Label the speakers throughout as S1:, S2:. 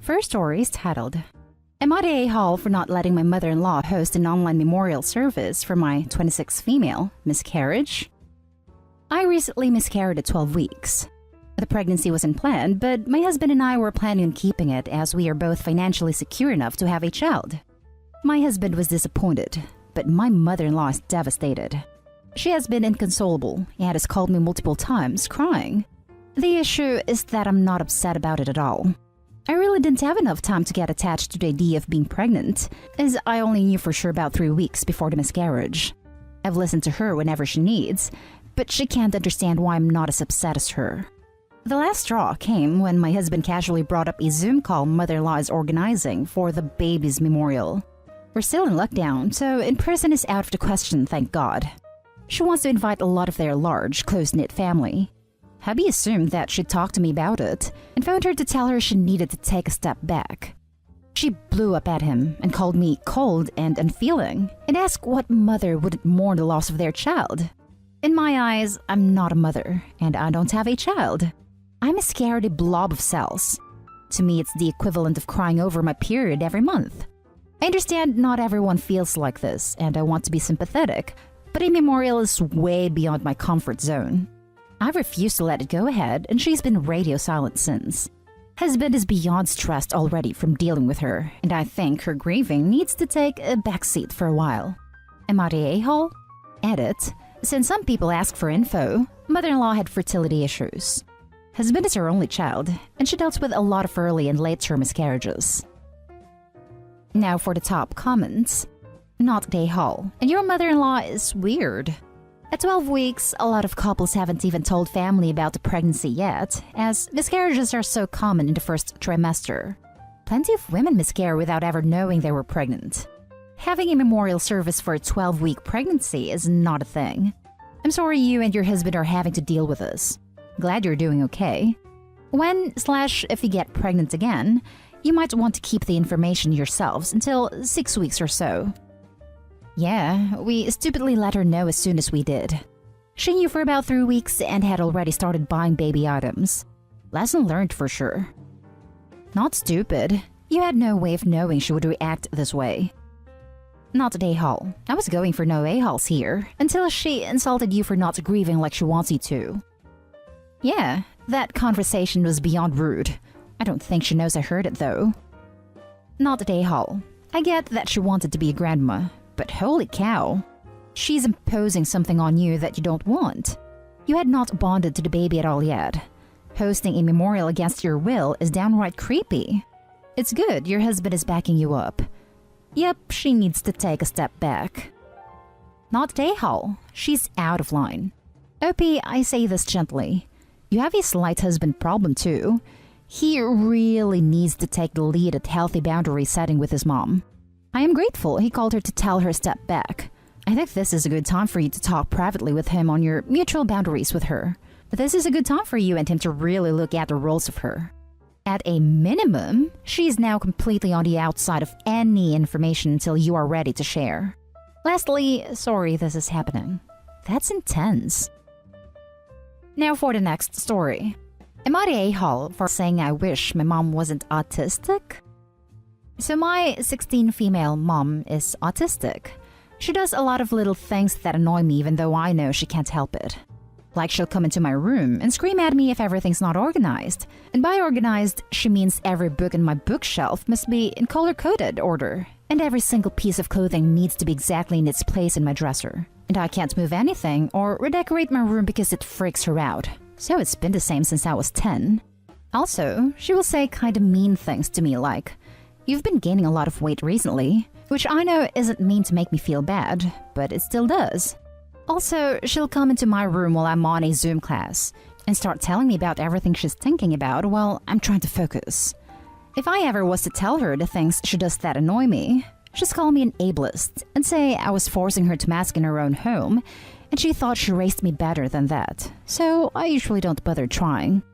S1: First story is titled, Am I the a-hole for not letting my mother-in-law host an online memorial service for my 26th female miscarriage? I recently miscarried at 12 weeks. The pregnancy wasn't planned, but my husband and I were planning on keeping it as we are both financially secure enough to have a child. My husband was disappointed, but my mother-in-law is devastated. She has been inconsolable and has called me multiple times, crying. The issue is that I'm not upset about it at all. I really didn't have enough time to get attached to the idea of being pregnant, as I only knew for sure about 3 weeks before the miscarriage. I've listened to her whenever she needs, but she can't understand why I'm not as upset as her. The last straw came when my husband casually brought up a Zoom call mother-in-law is organizing for the baby's memorial. We're still in lockdown, so in-person is out of the question, thank God. She wants to invite a lot of their large, close-knit family. Hubby assumed that she'd talk to me about it and phoned her to tell her she needed to take a step back. She blew up at him and called me cold and unfeeling and asked what mother wouldn't mourn the loss of their child. In my eyes, I'm not a mother and I don't have a child. I'm a scaredy blob of cells. To me, it's the equivalent of crying over my period every month. I understand not everyone feels like this and I want to be sympathetic, but a memorial is way beyond my comfort zone. I've refused to let it go ahead, and she's been radio silent since. Husband is beyond stressed already from dealing with her, and I think her grieving needs to take a backseat for a while. Am I the a-hole? Edit. Since some people ask for info, mother-in-law had fertility issues. Husband is her only child, and she dealt with a lot of early and late-term miscarriages. Now for the top comments. Not the a-hole, and your mother-in-law is weird. At 12 weeks, a lot of couples haven't even told family about the pregnancy yet, as miscarriages are so common in the first trimester. Plenty of women miscarry without ever knowing they were pregnant. Having a memorial service for a 12-week pregnancy is not a thing. I'm sorry you and your husband are having to deal with this. Glad you're doing okay. When/if you get pregnant again, you might want to keep the information yourselves until 6 weeks or so. Yeah, we stupidly let her know as soon as we did. She knew for about 3 weeks and had already started buying baby items. Lesson learned for sure. Not stupid. You had no way of knowing she would react this way. Not the a-hole. I was going for no a-holes here, until she insulted you for not grieving like she wants you to. Yeah, that conversation was beyond rude. I don't think she knows I heard it though. Not the a-hole. I get that she wanted to be a grandma. But holy cow, she's imposing something on you that you don't want. You had not bonded to the baby at all yet. Hosting a memorial against your will is downright creepy. It's good your husband is backing you up. Yep, she needs to take a step back. Not a-hole, she's out of line. OP, I say this gently. You have a slight husband problem too. He really needs to take the lead at healthy boundary setting with his mom. I am grateful he called her to tell her step back. I think this is a good time for you to talk privately with him on your mutual boundaries with her. This is a good time for you and him to really look at the roles of her. At a minimum, she is now completely on the outside of any information until you are ready to share. Lastly, sorry this is happening. That's intense. Now for the next story. Am I the a-hole for saying I wish my mom wasn't autistic? So my 16 female mom is autistic. She does a lot of little things that annoy me even though I know she can't help it. Like she'll come into my room and scream at me if everything's not organized. And by organized, she means every book in my bookshelf must be in color-coded order. And every single piece of clothing needs to be exactly in its place in my dresser. And I can't move anything or redecorate my room because it freaks her out. So it's been the same since I was 10. Also, she will say kinda mean things to me like, "You've been gaining a lot of weight recently," which I know isn't mean to make me feel bad, but it still does. Also, she'll come into my room while I'm on a Zoom class and start telling me about everything she's thinking about while I'm trying to focus. If I ever was to tell her the things she does that annoy me, she'd call me an ableist and say I was forcing her to mask in her own home, and she thought she raised me better than that, so I usually don't bother trying.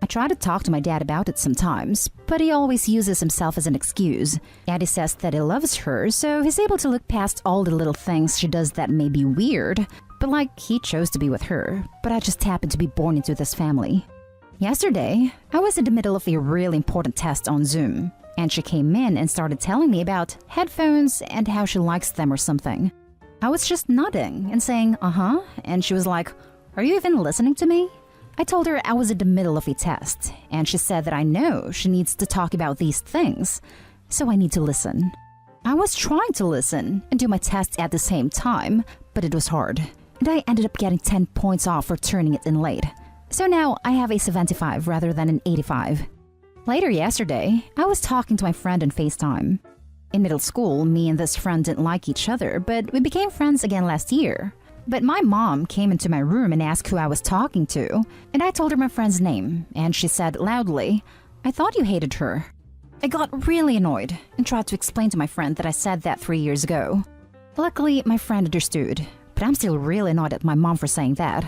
S1: I try to talk to my dad about it sometimes, but he always uses himself as an excuse. Daddy says that he loves her, so he's able to look past all the little things she does that may be weird, but like he chose to be with her, but I just happened to be born into this family. Yesterday, I was in the middle of a really important test on Zoom, and she came in and started telling me about headphones and how she likes them or something. I was just nodding and saying, uh-huh, and she was like, "Are you even listening to me?" I told her I was in the middle of a test, and she said that I know she needs to talk about these things, so I need to listen. I was trying to listen and do my test at the same time, but it was hard, and I ended up getting 10 points off for turning it in late. So now I have a 75 rather than an 85. Later yesterday, I was talking to my friend on FaceTime. In middle school, me and this friend didn't like each other, but we became friends again last year. But my mom came into my room and asked who I was talking to, and I told her my friend's name, and she said loudly, "I thought you hated her." I got really annoyed and tried to explain to my friend that I said that 3 years ago. Luckily, my friend understood, but I'm still really annoyed at my mom for saying that.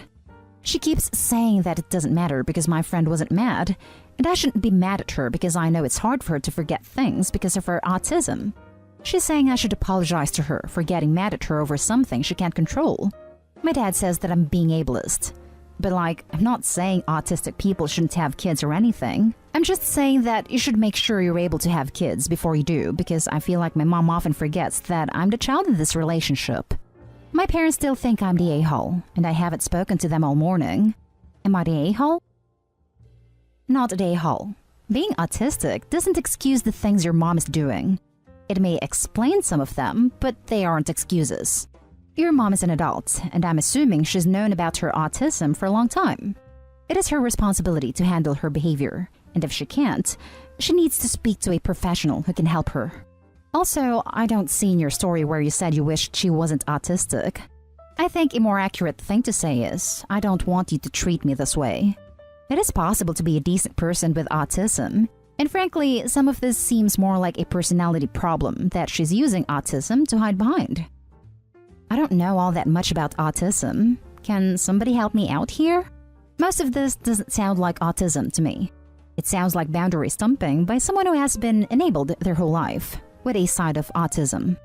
S1: She keeps saying that it doesn't matter because my friend wasn't mad, and I shouldn't be mad at her because I know it's hard for her to forget things because of her autism. She's saying I should apologize to her for getting mad at her over something she can't control. My dad says that I'm being ableist. But I'm not saying autistic people shouldn't have kids or anything. I'm just saying that you should make sure you're able to have kids before you do, because I feel like my mom often forgets that I'm the child in this relationship. My parents still think I'm the a-hole, and I haven't spoken to them all morning. Am I the a-hole? Not the a-hole. Being autistic doesn't excuse the things your mom is doing. It may explain some of them, but they aren't excuses. Your mom is an adult, and I'm assuming she's known about her autism for a long time. It is her responsibility to handle her behavior, and if she can't, she needs to speak to a professional who can help her. Also, I don't see in your story where you said you wished she wasn't autistic. I think a more accurate thing to say is, I don't want you to treat me this way. It is possible to be a decent person with autism, and frankly, some of this seems more like a personality problem that she's using autism to hide behind. I don't know all that much about autism. Can somebody help me out here? Most of this doesn't sound like autism to me. It sounds like boundary stumping by someone who has been enabled their whole life with a side of autism.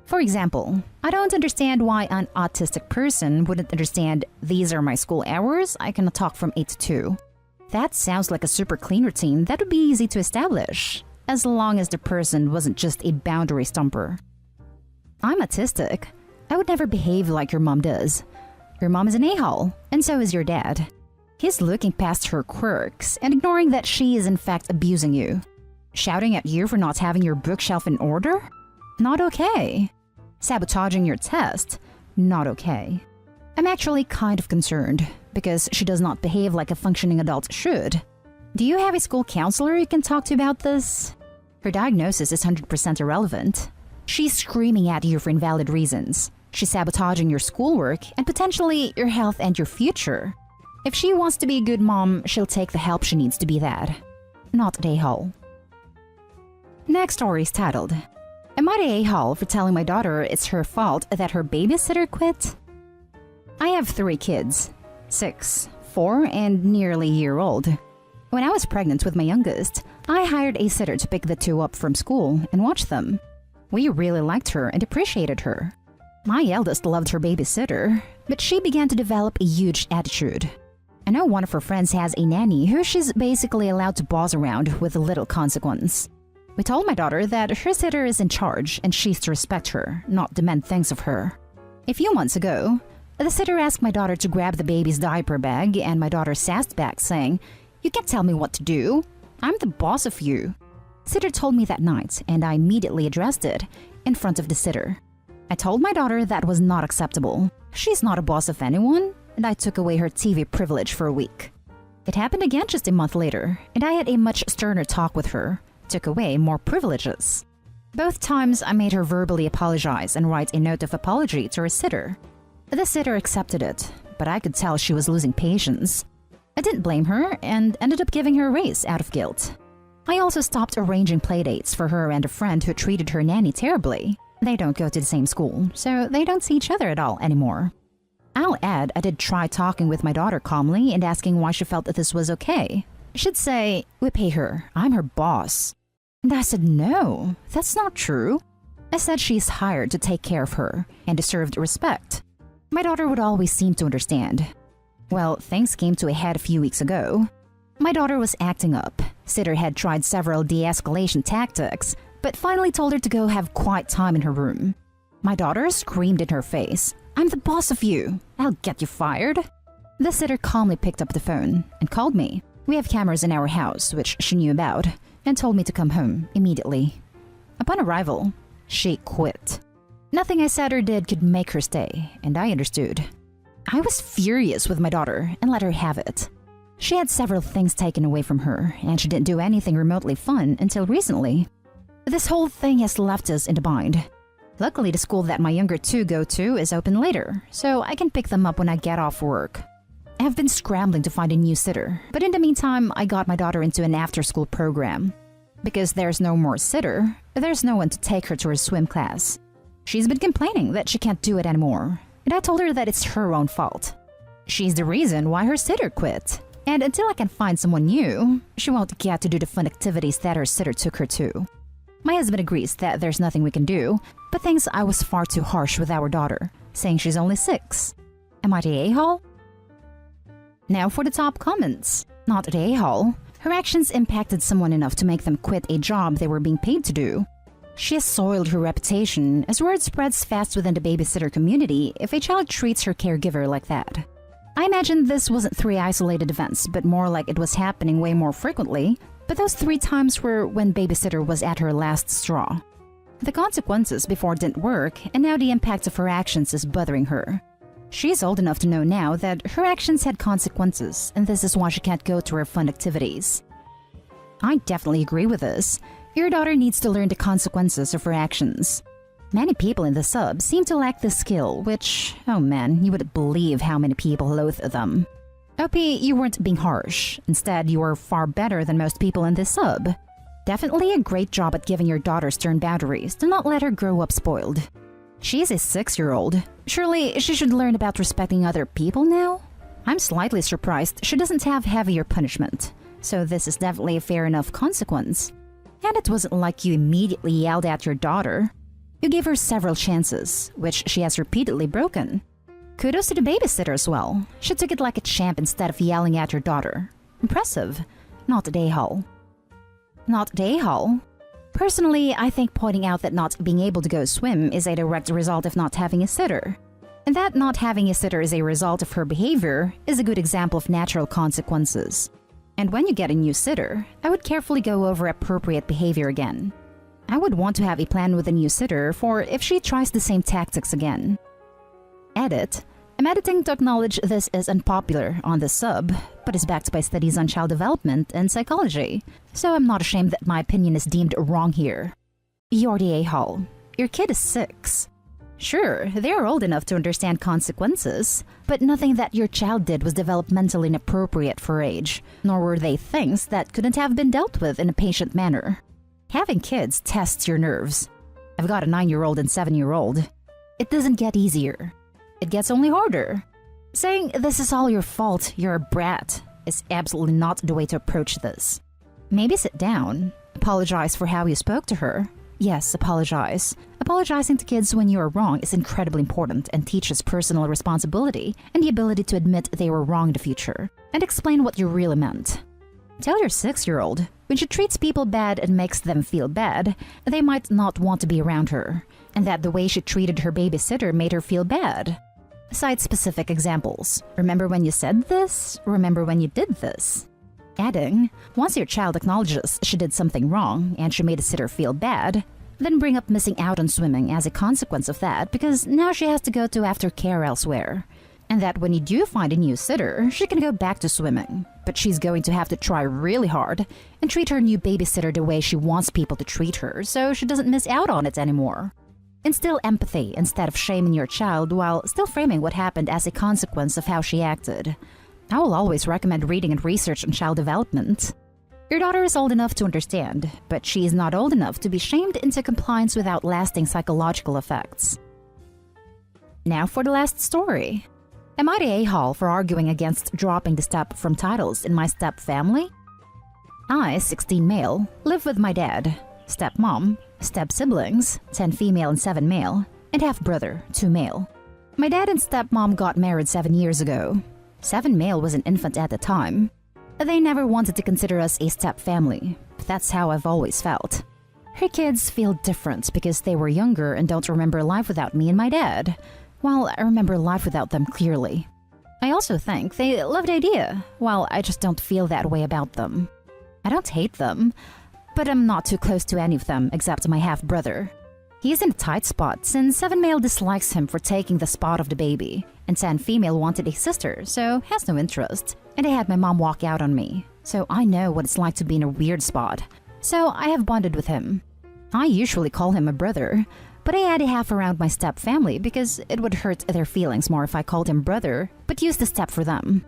S1: For example, I don't understand why an autistic person wouldn't understand these are my school hours, I cannot talk from 8 to 2. That sounds like a super clean routine that would be easy to establish, as long as the person wasn't just a boundary stumper. I'm autistic. I would never behave like your mom does. Your mom is an a-hole, and so is your dad. He's looking past her quirks and ignoring that she is in fact abusing you. Shouting at you for not having your bookshelf in order? Not okay. Sabotaging your test? Not okay. I'm actually kind of concerned because she does not behave like a functioning adult should. Do you have a school counselor you can talk to about this? Her diagnosis is 100% irrelevant. She's screaming at you for invalid reasons. She's sabotaging your schoolwork and potentially your health and your future. If she wants to be a good mom, she'll take the help she needs to be that. Not the a-hole. Next story is titled, "Am I the a-hole for telling my daughter it's her fault that her babysitter quit?" I have 3 kids, 6, 4, and nearly a year old. When I was pregnant with my youngest, I hired a sitter to pick the 2 up from school and watch them. We really liked her and appreciated her. My eldest loved her babysitter, but she began to develop a huge attitude. I know one of her friends has a nanny who she's basically allowed to boss around with little consequence. We told my daughter that her sitter is in charge and she's to respect her, not demand things of her. A few months ago, the sitter asked my daughter to grab the baby's diaper bag, and my daughter sassed back saying, "You can't tell me what to do. I'm the boss of you." Sitter told me that night, and I immediately addressed it in front of the sitter. I told my daughter that was not acceptable. She's not a boss of anyone, and I took away her TV privilege for a week. It happened again just a month later, and I had a much sterner talk with her, took away more privileges. Both times I made her verbally apologize and write a note of apology to her sitter. The sitter accepted it, but I could tell she was losing patience. I didn't blame her and ended up giving her a raise out of guilt. I also stopped arranging playdates for her and a friend who treated her nanny terribly. They don't go to the same school, so they don't see each other at all anymore. I'll add I did try talking with my daughter calmly and asking why she felt that this was okay. She'd say, "We pay her, I'm her boss." And I said, "No, that's not true." I said she's hired to take care of her and deserved respect. My daughter would always seem to understand. Well, things came to a head a few weeks ago. My daughter was acting up. Sitter had tried several de-escalation tactics, but finally told her to go have quiet time in her room. My daughter screamed in her face, "I'm the boss of you. I'll get you fired." The sitter calmly picked up the phone and called me. We have cameras in our house, which she knew about, and told me to come home immediately. Upon arrival, she quit. Nothing I said or did could make her stay, and I understood. I was furious with my daughter and let her have it. She had several things taken away from her, and she didn't do anything remotely fun until recently. This whole thing has left us in a bind. Luckily, the school that my younger two go to is open later, so I can pick them up when I get off work. I have been scrambling to find a new sitter, but in the meantime, I got my daughter into an after-school program. Because there's no more sitter, there's no one to take her to her swim class. She's been complaining that she can't do it anymore, and I told her that it's her own fault. She's the reason why her sitter quit. And until I can find someone new, she won't get to do the fun activities that her sitter took her to. My husband agrees that there's nothing we can do, but thinks I was far too harsh with our daughter, saying she's only 6. Am I the a-hole? Now for the top comments. Not the a-hole. Her actions impacted someone enough to make them quit a job they were being paid to do. She has soiled her reputation, as word spreads fast within the babysitter community if a child treats her caregiver like that. I imagine this wasn't 3 isolated events, but more like it was happening way more frequently, but those 3 times were when babysitter was at her last straw. The consequences before didn't work, and now the impact of her actions is bothering her. She is old enough to know now that her actions had consequences, and this is why she can't go to her fun activities. I definitely agree with this. Your daughter needs to learn the consequences of her actions. Many people in the sub seem to lack this skill, which, oh man, you wouldn't believe how many people loathe them. OP, you weren't being harsh. Instead, you were far better than most people in this sub. Definitely a great job at giving your daughter stern boundaries to not let her grow up spoiled. She is a 6-year-old. Surely she should learn about respecting other people now? I'm slightly surprised she doesn't have heavier punishment, so this is definitely a fair enough consequence. And it wasn't like you immediately yelled at your daughter. You gave her several chances, which she has repeatedly broken. Kudos to the babysitter as well. She took it like a champ instead of yelling at her daughter. Impressive. Not the a-hole. Not the a-hole. Personally, I think pointing out that not being able to go swim is a direct result of not having a sitter. And that not having a sitter is a result of her behavior is a good example of natural consequences. And when you get a new sitter, I would carefully go over appropriate behavior again. I would want to have a plan with a new sitter for if she tries the same tactics again. Edit. I'm editing to acknowledge this is unpopular on the sub, but is backed by studies on child development and psychology, so I'm not ashamed that my opinion is deemed wrong here. You're the a-hole. Your kid is 6. Sure, they're old enough to understand consequences, but nothing that your child did was developmentally inappropriate for age, nor were they things that couldn't have been dealt with in a patient manner. Having kids tests your nerves. I've got a 9-year-old and 7-year-old. It doesn't get easier. It gets only harder. Saying this is all your fault, you're a brat, is absolutely not the way to approach this. Maybe sit down. Apologize for how you spoke to her. Yes, apologize. Apologizing to kids when you are wrong is incredibly important and teaches personal responsibility and the ability to admit they were wrong in the future and explain what you really meant. Tell your 6-year-old, when she treats people bad and makes them feel bad, they might not want to be around her, and that the way she treated her babysitter made her feel bad. Cite specific examples. Remember when you said this? Remember when you did this? Adding, once your child acknowledges she did something wrong and she made a sitter feel bad, then bring up missing out on swimming as a consequence of that because now she has to go to aftercare elsewhere. And that when you do find a new sitter, she can go back to swimming. But she's going to have to try really hard and treat her new babysitter the way she wants people to treat her so she doesn't miss out on it anymore. Instill empathy instead of shaming your child while still framing what happened as a consequence of how she acted. I will always recommend reading and research on child development. Your daughter is old enough to understand, but she is not old enough to be shamed into compliance without lasting psychological effects. Now for the last story. Am I the a-hole for arguing against dropping the step from titles in my step family? I, 16 male, live with my dad, stepmom, step-siblings, 10 female and 7 male, and half-brother, 2 male. My dad and stepmom got married 7 years ago. 7 male was an infant at the time. They never wanted to consider us a step-family. That's how I've always felt. Her kids feel different because they were younger and don't remember life without me and my dad, while I remember life without them clearly. I also think they love the idea, while I just don't feel that way about them. I don't hate them, but I'm not too close to any of them except my half-brother. He's in a tight spot since 7 male dislikes him for taking the spot of the baby, and 10 female wanted a sister, so has no interest. And I had my mom walk out on me, so I know what it's like to be in a weird spot. So I have bonded with him. I usually call him a brother, but I add a half around my step-family because it would hurt their feelings more if I called him brother, but used the step for them.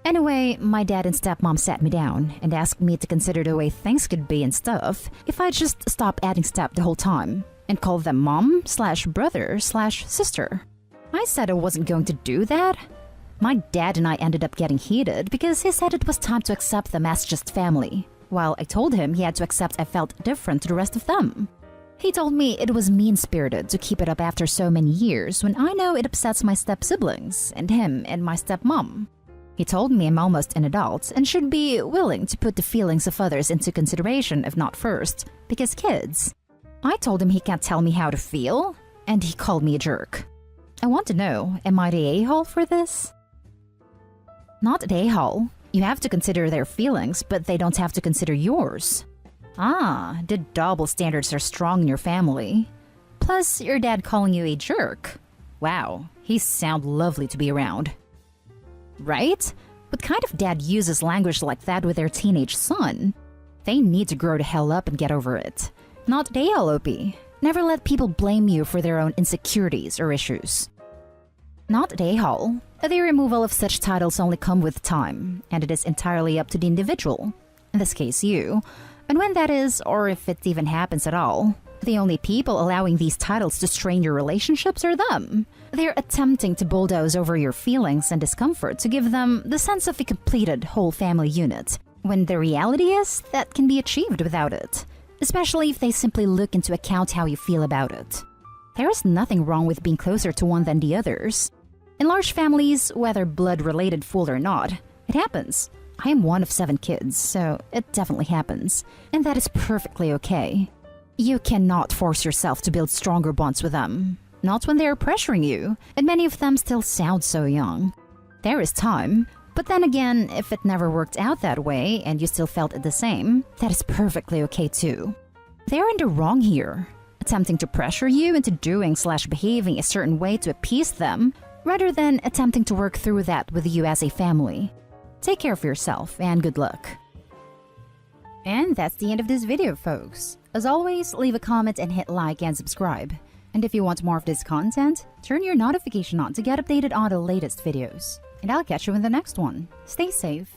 S1: Anyway, my dad and stepmom sat me down and asked me to consider the way things could be and stuff if I just stop adding step the whole time and call them mom/brother/sister. I said I wasn't going to do that. My dad and I ended up getting heated because he said it was time to accept them as just family, while I told him he had to accept I felt different to the rest of them. He told me it was mean-spirited to keep it up after so many years when I know it upsets my step-siblings and him and my stepmom. He told me I'm almost an adult and should be willing to put the feelings of others into consideration if not first, because kids. I told him he can't tell me how to feel, and he called me a jerk. I want to know, am I the a-hole for this? Not the a-hole. You have to consider their feelings, but they don't have to consider yours. Ah, the double standards are strong in your family. Plus, your dad calling you a jerk. Wow, he sounds lovely to be around. Right? What kind of dad uses language like that with their teenage son? They need to grow the hell up and get over it. Not the a-hole, OP. Never let people blame you for their own insecurities or issues. Not the a-hole. The removal of such titles only come with time, and it is entirely up to the individual, in this case you, and when that is, or if it even happens at all. The only people allowing these titles to strain your relationships are them. They're attempting to bulldoze over your feelings and discomfort to give them the sense of a completed whole family unit, when the reality is that can be achieved without it, especially if they simply look into account how you feel about it. There is nothing wrong with being closer to one than the others. In large families, whether blood-related fool or not, it happens. I am one of 7 kids, so it definitely happens, and that is perfectly okay. You cannot force yourself to build stronger bonds with them, not when they are pressuring you, and many of them still sound so young. There is time, but then again, if it never worked out that way and you still felt it the same, that is perfectly okay too. They are in the wrong here, attempting to pressure you into doing/behaving a certain way to appease them, rather than attempting to work through that with you as a family. Take care of yourself and good luck. And that's the end of this video, folks. As always, leave a comment and hit like and subscribe. And if you want more of this content, turn your notification on to get updated on the latest videos. And I'll catch you in the next one. Stay safe